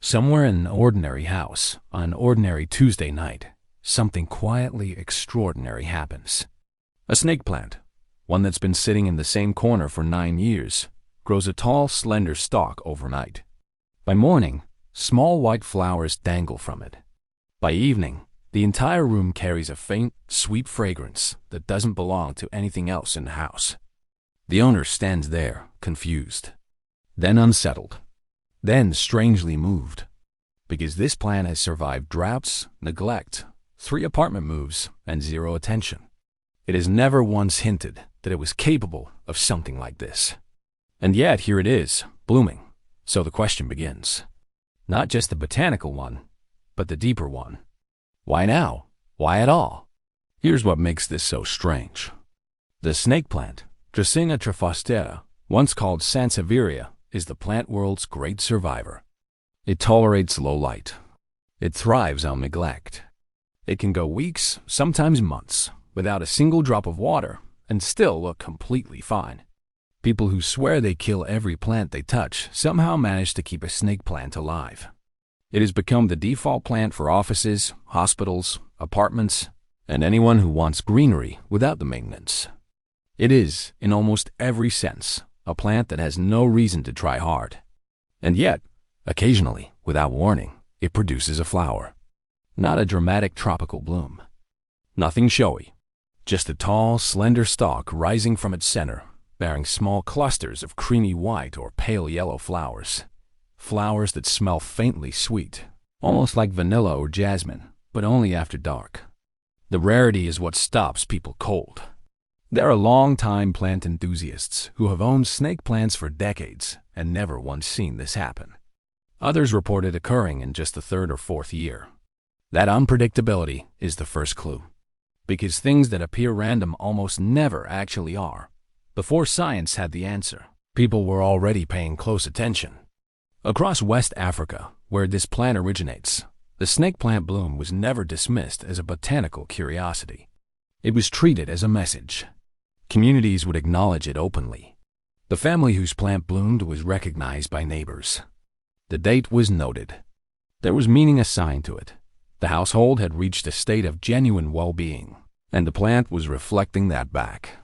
Somewhere in an ordinary house, on an ordinary Tuesday night, something quietly extraordinary happens. A snake plant, one that's been sitting in the same corner for 9 years, grows a tall, slender stalk overnight. By morning, small white flowers dangle from it. By evening, the entire room carries a faint, sweet fragrance that doesn't belong to anything else in the house. The owner stands there, confused, then unsettled, then strangely moved, because this plant has survived droughts, neglect, 3 apartment moves, and 0 attention. It has never once hinted that it was capable of something like this. And yet here it is, blooming. So the question begins. Not just the botanical one, but the deeper one. Why now? Why at all? Here's what makes this so strange. The snake plant, Dracaena trifasciata, once called Sansevieria, is the plant world's great survivor. It tolerates low light. It thrives on neglect. It can go weeks, sometimes months, without a single drop of water and still look completely fine. People who swear they kill every plant they touch somehow manage to keep a snake plant alive. It has become the default plant for offices, hospitals, apartments, and anyone who wants greenery without the maintenance. It is, in almost every sense, a plant that has no reason to try hard. And yet, occasionally, without warning, it produces a flower. Not a dramatic tropical bloom. Nothing showy. Just a tall, slender stalk rising from its center, bearing small clusters of creamy white or pale yellow flowers. Flowers that smell faintly sweet, almost like vanilla or jasmine, but only after dark. The rarity is what stops people cold. There are long-time plant enthusiasts who have owned snake plants for decades and never once seen this happen. Others report it occurring in just the 3rd or 4th year. That unpredictability is the first clue, because things that appear random almost never actually are. Before science had the answer, people were already paying close attention. Across West Africa, where this plant originates, the snake plant bloom was never dismissed as a botanical curiosity. It was treated as a message. Communities would acknowledge it openly. The family whose plant bloomed was recognized by neighbors. The date was noted. There was meaning assigned to it. The household had reached a state of genuine well-being, and the plant was reflecting that back.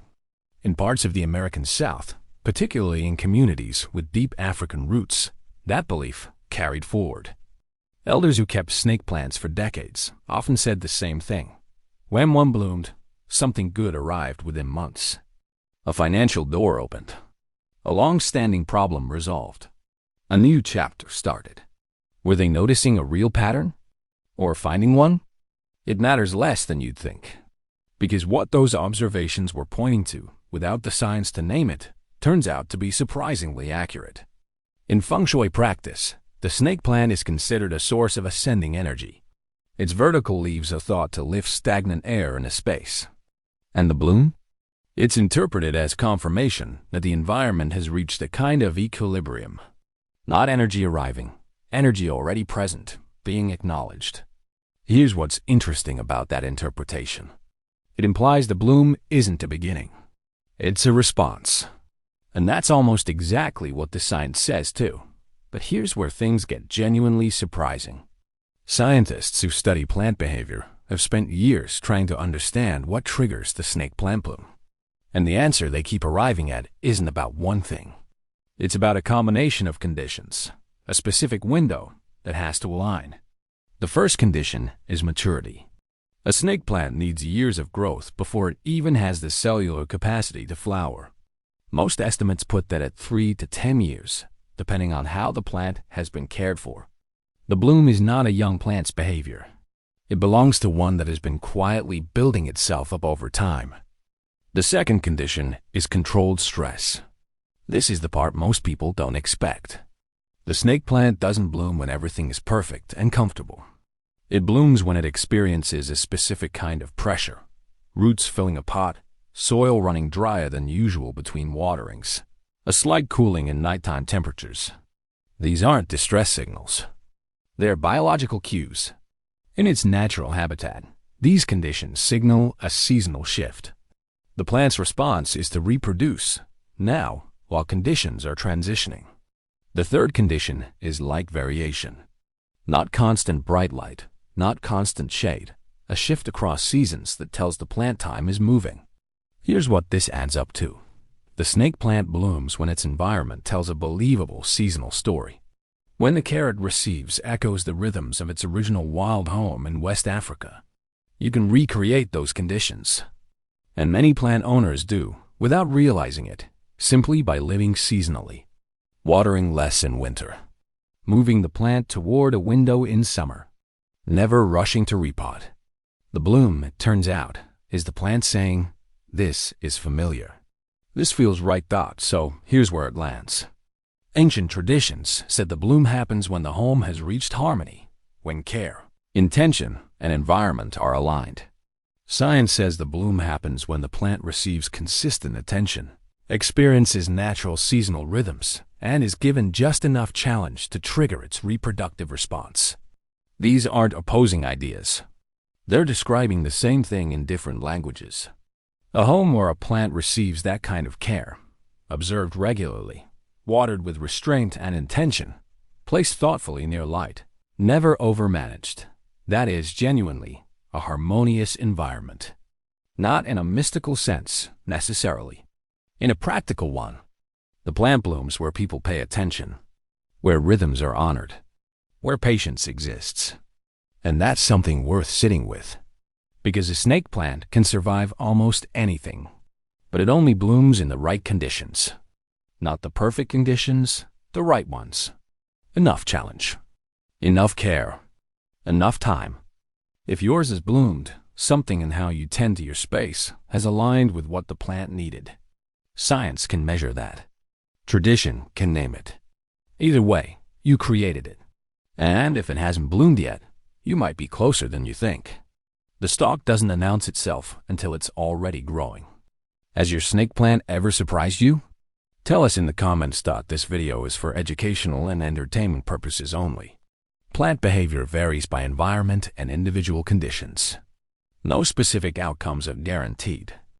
In parts of the American South, particularly in communities with deep African roots, that belief carried forward. Elders who kept snake plants for decades often said the same thing. When one bloomed, something good arrived within months. A financial door opened. A long-standing problem resolved. A new chapter started. Were they noticing a real pattern? Or finding one? It matters less than you'd think. Because what those observations were pointing to, without the science to name it, turns out to be surprisingly accurate. In Feng Shui practice, the snake plant is considered a source of ascending energy. Its vertical leaves are thought to lift stagnant air in a space. And the bloom? It's interpreted as confirmation that the environment has reached a kind of equilibrium. Not energy arriving, energy already present, being acknowledged. Here's what's interesting about that interpretation. It implies the bloom isn't a beginning. It's a response. And that's almost exactly what the science says too. But here's where things get genuinely surprising. Scientists who study plant behavior have spent years trying to understand what triggers the snake plant bloom. And the answer they keep arriving at isn't about one thing. It's about a combination of conditions, a specific window that has to align. The first condition is maturity. A snake plant needs years of growth before it even has the cellular capacity to flower. Most estimates put that at 3 to 10 years, depending on how the plant has been cared for. The bloom is not a young plant's behavior. It belongs to one that has been quietly building itself up over time. The second condition is controlled stress. This is the part most people don't expect. The snake plant doesn't bloom when everything is perfect and comfortable. It blooms when it experiences a specific kind of pressure, roots filling a pot, soil running drier than usual between waterings, a slight cooling in nighttime temperatures. These aren't distress signals. They're biological cues. In its natural habitat, these conditions signal a seasonal shift. The plant's response is to reproduce, now, while conditions are transitioning. The third condition is light variation. Not constant bright light, not constant shade, a shift across seasons that tells the plant time is moving. Here's what this adds up to. The snake plant blooms when its environment tells a believable seasonal story. When the carrot receives echoes the rhythms of its original wild home in West Africa, you can recreate those conditions. And many plant owners do, without realizing it, simply by living seasonally. Watering less in winter. Moving the plant toward a window in summer. Never rushing to repot. The bloom, it turns out, is the plant saying, "This is familiar. This feels right thought, so here's where it lands." Ancient traditions said the bloom happens when the home has reached harmony, when care, intention, and environment are aligned. Science says the bloom happens when the plant receives consistent attention, experiences natural seasonal rhythms, and is given just enough challenge to trigger its reproductive response. These aren't opposing ideas. They're describing the same thing in different languages. A home where a plant receives that kind of care, observed regularly, watered with restraint and intention, placed thoughtfully near light, never overmanaged. That is genuinely a harmonious environment. Not in a mystical sense, necessarily. In a practical one. The plant blooms where people pay attention, where rhythms are honored, where patience exists. And that's something worth sitting with. Because a snake plant can survive almost anything, but it only blooms in the right conditions. Not the perfect conditions, the right ones. Enough challenge. Enough care. Enough time. If yours has bloomed, something in how you tend to your space has aligned with what the plant needed. Science can measure that. Tradition can name it. Either way, you created it. And if it hasn't bloomed yet, you might be closer than you think. The stalk doesn't announce itself until it's already growing. Has your snake plant ever surprised you? Tell us in the comments. This video is for educational and entertainment purposes only. Plant behavior varies by environment and individual conditions. No specific outcomes are guaranteed.